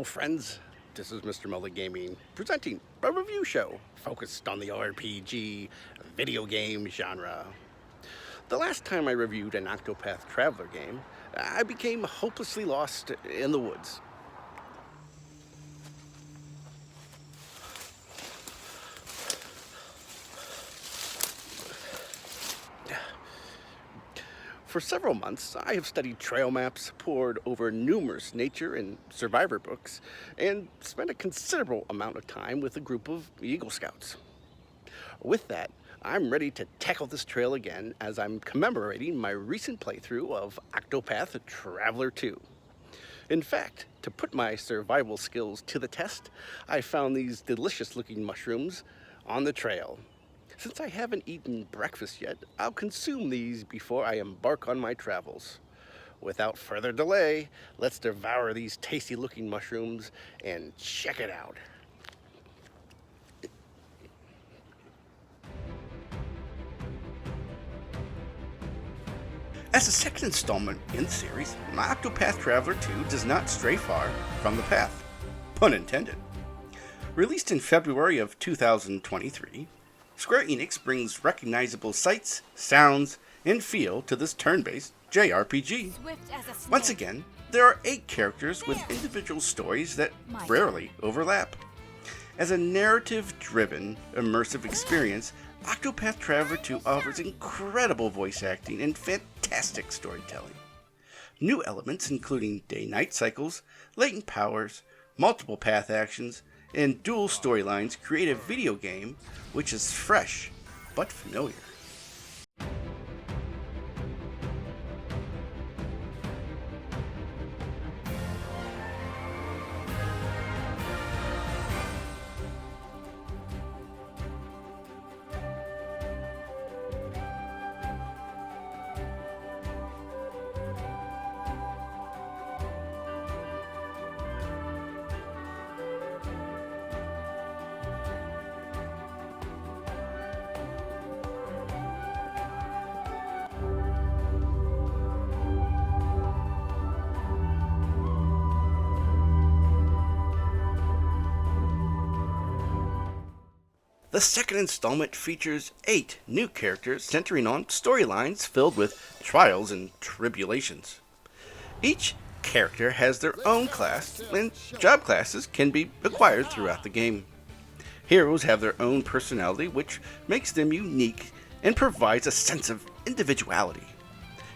friends. This is Mr. Mullet Gaming presenting a review show focused on the RPG video game genre. The last time I reviewed an Octopath Traveler game, I became hopelessly lost in the woods. For several months, I have studied trail maps, pored over numerous nature and survivor books, and spent a considerable amount of time with a group of Eagle Scouts. With that, I'm ready to tackle this trail again as I'm commemorating my recent playthrough of Octopath Traveler 2. In fact, to put my survival skills to the test, I found these delicious looking mushrooms on the trail. Since I haven't eaten breakfast yet, I'll consume these before I embark on my travels. Without further delay, let's devour these tasty looking mushrooms and check it out. As the second installment in the series, Octopath Traveler 2 does not stray far from the path. Pun intended. Released in February of 2023, Square Enix brings recognizable sights, sounds, and feel to this turn-based JRPG. Once again, there are 8 characters with individual stories that rarely overlap. As a narrative-driven, immersive experience, Octopath Traveler 2 offers incredible voice acting and fantastic storytelling. New elements including day-night cycles, latent powers, multiple path actions, and dual storylines create a video game which is fresh but familiar. The second installment features 8 new characters centering on storylines filled with trials and tribulations. Each character has their own class, and job classes can be acquired throughout the game. Heroes have their own personality, which makes them unique and provides a sense of individuality.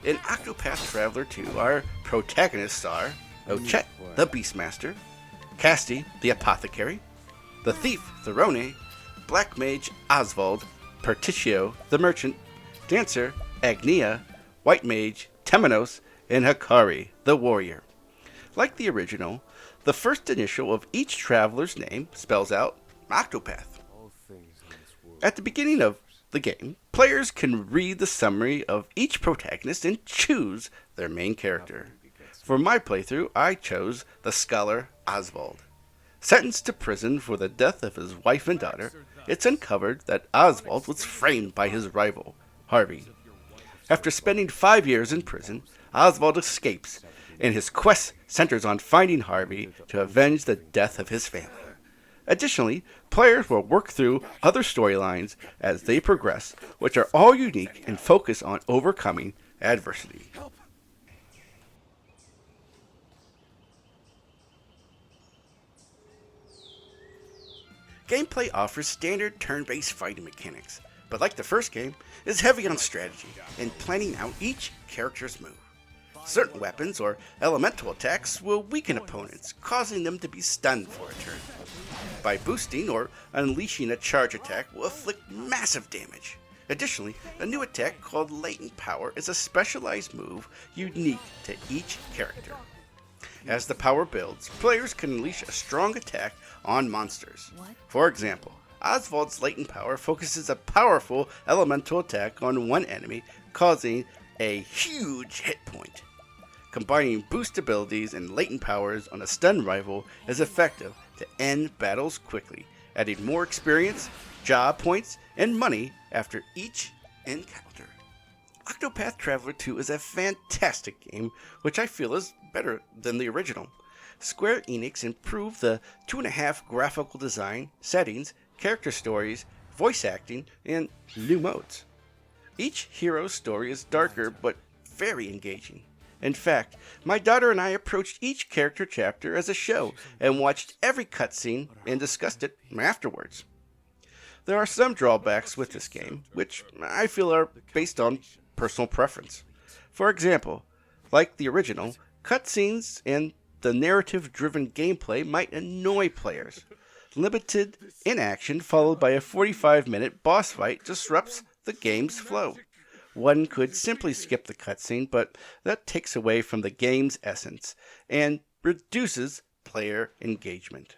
In Octopath Traveler 2, our protagonists are Ochet, the Beastmaster, Casti, the Apothecary, the Thief, Therone, Black Mage Oswald, Pertitio the Merchant, Dancer Agnia, White Mage Temenos, and Hakari the Warrior. Like the original, the first initial of each traveler's name spells out Octopath. At the beginning of the game, players can read the summary of each protagonist and choose their main character. For my playthrough, I chose the Scholar Oswald. Sentenced to prison for the death of his wife and daughter, it's uncovered that Oswald was framed by his rival, Harvey. After spending 5 years in prison, Oswald escapes, and his quest centers on finding Harvey to avenge the death of his family. Additionally, players will work through other storylines as they progress, which are all unique and focus on overcoming adversity. Gameplay offers standard turn-based fighting mechanics, but like the first game, is heavy on strategy and planning out each character's move. Certain weapons or elemental attacks will weaken opponents, causing them to be stunned for a turn. By boosting or unleashing a charge attack will inflict massive damage. Additionally, a new attack called Latent Power is a specialized move unique to each character. As the power builds, players can unleash a strong attack on monsters. For example, Oswald's latent power focuses a powerful elemental attack on one enemy, causing a huge hit point. Combining boost abilities and latent powers on a stun rival is effective to end battles quickly, adding more experience, job points, and money after each encounter. Octopath Traveler 2 is a fantastic game, which I feel is better than the original. Square Enix improved the 2.5 graphical design, settings, character stories, voice acting, and new modes. Each hero's story is darker but very engaging. In fact, my daughter and I approached each character chapter as a show and watched every cutscene and discussed it afterwards. There are some drawbacks with this game, which I feel are based on personal preference. For example, like the original, cutscenes and the narrative-driven gameplay might annoy players. Limited inaction followed by a 45-minute boss fight disrupts the game's flow. One could simply skip the cutscene, but that takes away from the game's essence and reduces player engagement.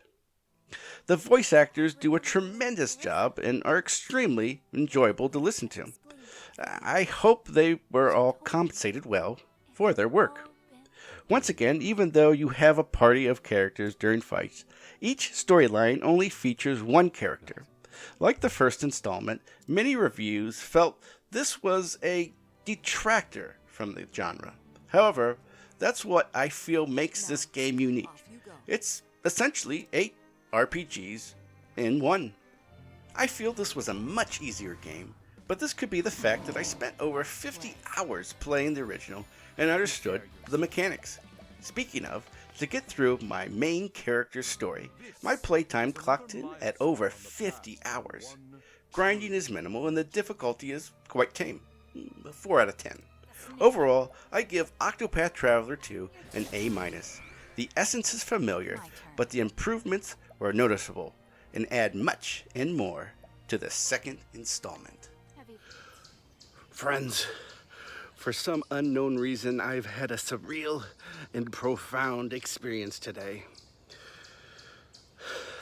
The voice actors do a tremendous job and are extremely enjoyable to listen to. I hope they were all compensated well for their work. Once again, even though you have a party of characters during fights, each storyline only features one character. Like the first installment, many reviews felt this was a detractor from the genre. However, that's what I feel makes this game unique. It's essentially 8 RPGs in one. I feel this was a much easier game, but this could be the fact that I spent over 50 hours playing the original and understood the mechanics. Speaking of, to get through my main character's story, my playtime clocked in at over 50 hours. Grinding is minimal and the difficulty is quite tame, 4 out of 10. Overall, I give Octopath Traveler 2 an A-. The essence is familiar, but the improvements were noticeable and add much and more to the second installment. Friends, for some unknown reason, I've had a surreal and profound experience today.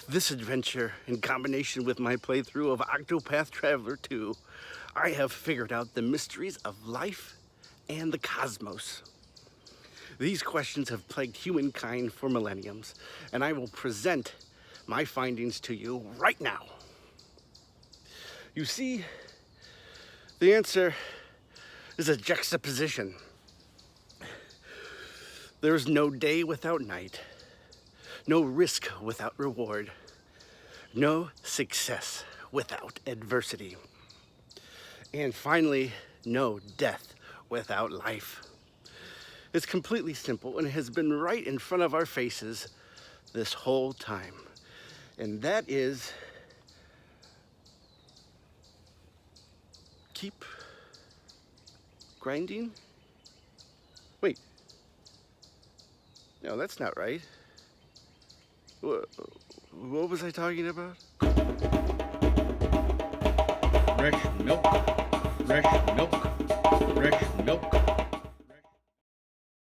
This adventure, in combination with my playthrough of Octopath Traveler 2, I have figured out the mysteries of life and the cosmos. These questions have plagued humankind for millenniums, and I will present my findings to you right now. You see, the answer is a juxtaposition. There is no day without night, no risk without reward, no success without adversity, and finally, no death without life. It's completely simple and has been right in front of our faces this whole time. And that is, keep grinding? Wait. No, that's not right. What was I talking about? Fresh milk. Fresh milk.